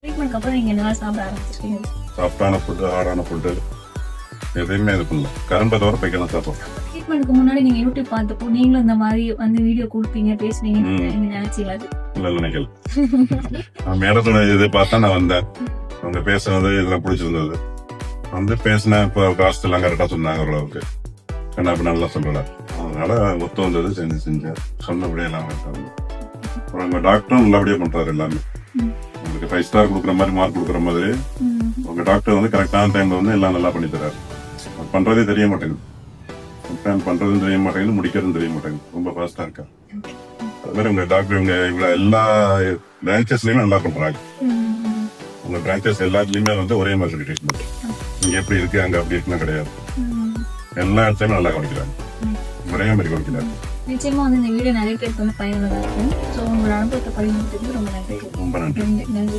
ட்ரீட்மெண்ட்க்கு அப்புறம் நீங்க என்னெல்லாம் சாப்பிட ஆரம்பிச்சிருக்கீங்க? சாஃப்டான ஃபுட்டு, ஹார்டான ஃபுட்டு எதையுமே இது பண்ணல. கரும்பை தவிர பைக்கெல்லாம் சாப்பிடும். ட்ரீட்மெண்ட்க்கு முன்னாடி நீங்க யூடியூப் பார்த்தப்போ நீங்களும் இந்த மாதிரி வந்து வீடியோ கொடுப்பீங்க, பேசுவீங்கன்னு நீங்க நினைச்சீங்களா? அது இல்லை நினைக்கல. நான் மேடத்தோட இது பார்த்தா நான் வந்தேன். அவங்க பேசுனது இதெல்லாம் பிடிச்சிருந்தது. வந்து பேசினேன். இப்போ காசு எல்லாம் கரெக்டாக சொன்னாங்க ஓரளவுக்கு. ஏன்னா இப்போ நல்லா சொல்லலை. அதனால ஒத்து வந்தது செஞ்சேன். சொன்னபடியே எல்லாம் இருக்காங்க. அப்புறம் உங்கள் டாக்டரும் நல்லபடியாக பண்ணுறாரு எல்லாமே. உங்களுக்கு 5 ஸ்டார் கொடுக்குற மாதிரி மார்க் கொடுக்குற மாதிரி உங்கள் டாக்டர் வந்து கரெக்டான டைமில் வந்து எல்லாம் நல்லா பண்ணி தர்றாரு. அது பண்ணுறதே தெரிய மாட்டேங்குது. பண்ணுறதும் தெரிய மாட்டேங்குது, முடிக்கிறதும் தெரிய மாட்டேங்குது. ரொம்ப ஃபாஸ்ட்டாக இருக்கா. அது மாதிரி உங்கள் டாக்டர் இவ்வளோ எல்லா பிரான்ச்சஸ்லையுமே நல்லா பண்ணுறாங்க. உங்கள் பிரான்ச்சஸ் எல்லாத்துலேயுமே வந்து ஒரே மாதிரி ட்ரீட்மெண்ட். இங்கே எப்படி இருக்கு அங்கே அப்படி இருக்குன்னா கிடையாது. எல்லா இடத்துலையுமே நல்லா கவனிக்கிறாங்க. ஒரே மாதிரி கவனிக்கிறாங்க. நிச்சயமா வந்து இந்த வீடியோ நிறைய பேருக்கு வந்து பயனுள்ளதா இருக்கும். ஸோ உங்களோட அனுபவத்தை பகிர்ந்ததுக்கு ரொம்ப நன்றி. ரொம்ப நன்றி. நன்றி.